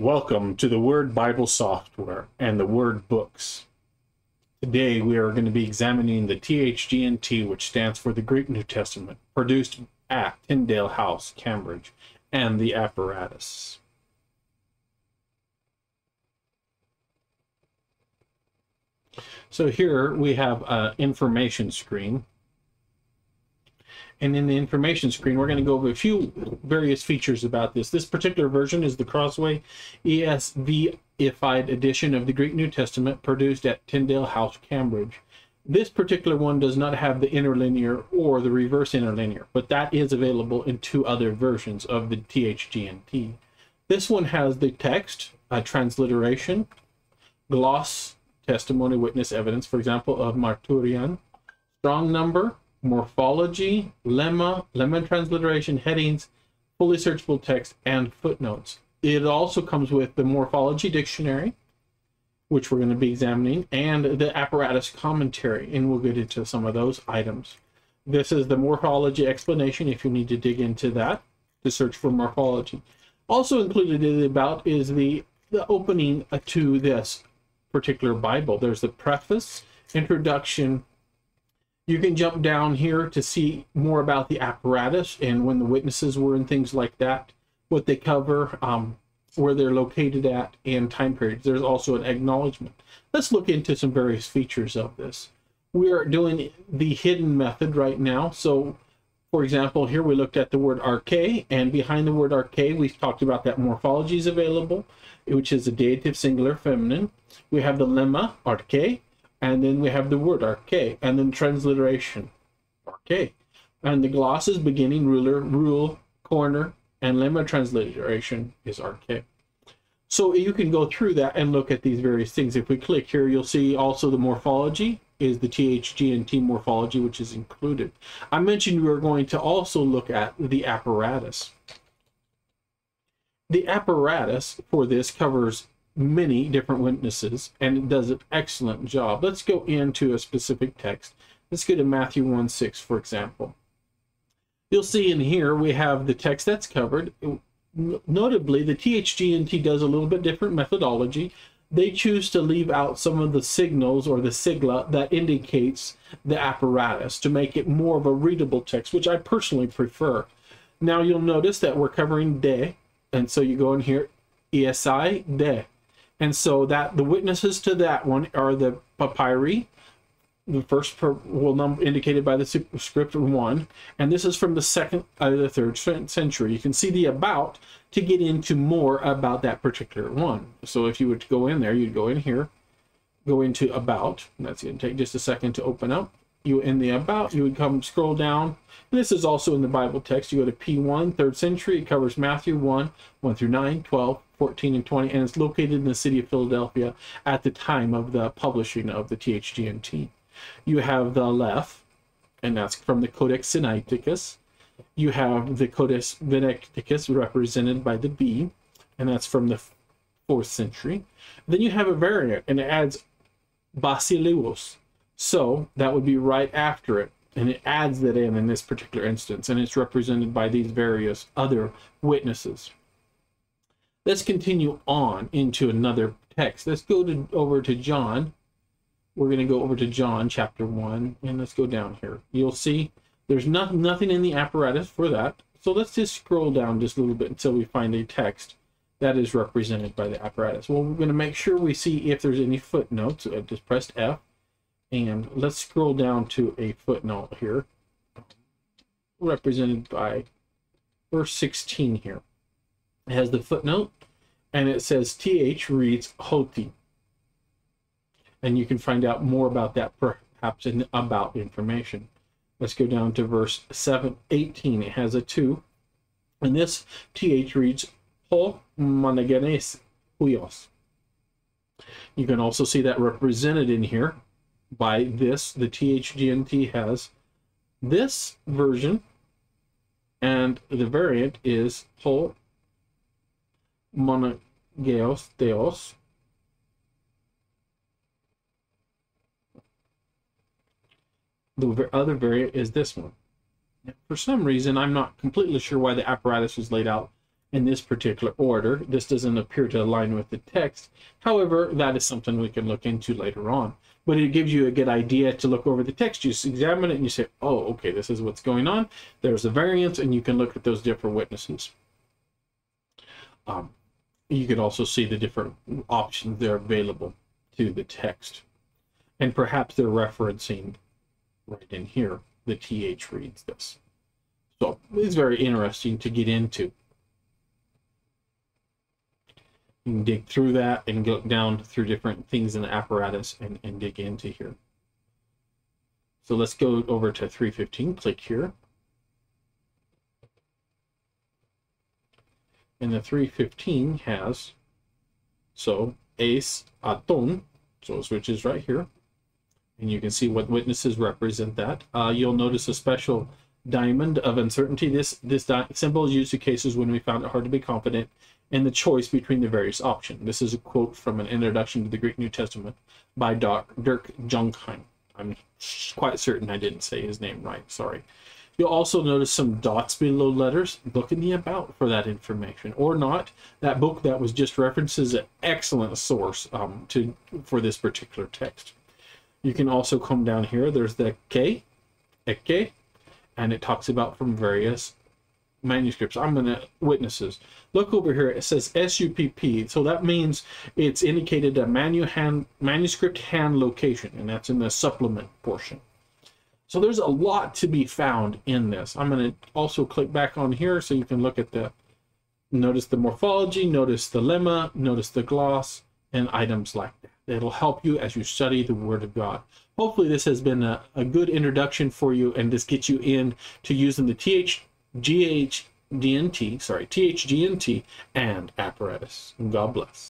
Welcome to the Word Bible software and the Word books. Today we are going to be examining the THGNT, which stands for the Greek New Testament, produced at Tyndale House, Cambridge, and the Apparatus. So here we have an information screen. And in the information screen, we're going to go over a few various features about this. This particular version is the Crossway ESVified edition of the Greek New Testament, produced at Tyndale House, Cambridge. This particular one does not have the interlinear or the reverse interlinear, but that is available in two other versions of the THGNT. This one has the text, transliteration, gloss, testimony, witness, evidence, for example, of martyrion, strong number, morphology, lemma transliteration, headings, fully searchable text, and footnotes. It also comes with the Morphology dictionary, which we're going to be examining, and the Apparatus commentary, and we'll get into some of those items. This is the Morphology explanation if you need to dig into that to search for morphology. Also included in the About is the opening to this particular Bible. There's the preface, introduction. You can jump down here to see more about the apparatus and when the witnesses were and things like that, what they cover, where they're located at, and time periods. There's also an acknowledgement. Let's look into some various features of this. We are doing the hidden method right now. So, for example, here we looked at the word arche, and behind the word arche, we've talked about that morphology is available, which is a dative singular feminine. We have the lemma, arche, and then we have the word arche, and then transliteration, arche. And the gloss is beginning, ruler, rule, corner, and lemma transliteration is arche. So you can go through that and look at these various things. If we click here, you'll see also the morphology is the THGNT morphology, which is included. I mentioned we were going to also look at the apparatus. The apparatus for this covers many different witnesses, and it does an excellent job. Let's go into a specific text. Let's go to Matthew 1:6, for example. You'll see in here we have the text that's covered. Notably, the THGNT does a little bit different methodology. They choose to leave out some of the signals or the sigla that indicates the apparatus to make it more of a readable text, which I personally prefer. Now you'll notice that we're covering de, and so you go in here, ESI, de. And so that the witnesses to that one are the papyri, the first number indicated by the superscript 1, and this is from the second or the 3rd century. You can see the about to get into more about that particular one. So if you were to go in there, you'd go in here, go into about, and that's going to take just a second to open up. You in the about, you would come scroll down. And this is also in the Bible text. You go to P1, 3rd century. It covers Matthew 1 through 9, 12, 14, and 20, and it's located in the city of Philadelphia at the time of the publishing of the THGNT. You have the Aleph, and that's from the Codex Sinaiticus. You have the Codex Venecticus, represented by the B, and that's from the 4th century. Then you have a variant, and it adds Basileus. So that would be right after it, and it adds that in this particular instance, and it's represented by these various other witnesses. Let's continue on into another text. Let's go over to John. We're going to go over to John chapter 1, and let's go down here. You'll see there's nothing in the apparatus for that. So let's just scroll down just a little bit until we find a text that is represented by the apparatus. Well, we're going to make sure we see if there's any footnotes. I just pressed F. And let's scroll down to a footnote here, represented by verse 16 here. It has the footnote, and it says TH reads hoti. And you can find out more about that perhaps in the about information. Let's go down to verse 18. It has a 2. And this TH reads ho monogenes huios. You can also see that represented in here by this. The THGNT has this version, and the variant is ho monogeos theos. The other variant is this one. For some reason, I'm not completely sure why the apparatus was laid out in this particular order. This doesn't appear to align with the text. However, that is something we can look into later on. But it gives you a good idea to look over the text. You just examine it and you say, oh, okay, this is what's going on. There's a variance, and you can look at those different witnesses. You can also see the different options that are available to the text. And perhaps they're referencing right in here, the TH reads this. So it's very interesting to get into. You can dig through that and go down through different things in the apparatus and dig into here. So let's go over to 315, click here. And the 315 has, so ace aton, so it switches right here. And you can see what witnesses represent that. You'll notice a special diamond of uncertainty. This symbol is used in cases when we found it hard to be confident in the choice between the various options. This is a quote from an introduction to the Greek New Testament by Dirk Jongkind. I'm quite certain I didn't say his name right, sorry. You'll also notice some dots below letters. Look in the about for that information, or not. That book that was just referenced is an excellent source for this particular text. You can also come down here. There's the eke, and it talks about from various manuscripts. I'm going to witnesses. Look over here. It says SUPP. So that means it's indicated a manuscript hand location, and that's in the supplement portion. So there's a lot to be found in this. I'm going to also click back on here so you can look at notice the morphology, notice the lemma, notice the gloss, and items like that. It'll help you as you study the Word of God. Hopefully this has been a good introduction for you, and this gets you in to using the THGNT and Apparatus. God bless.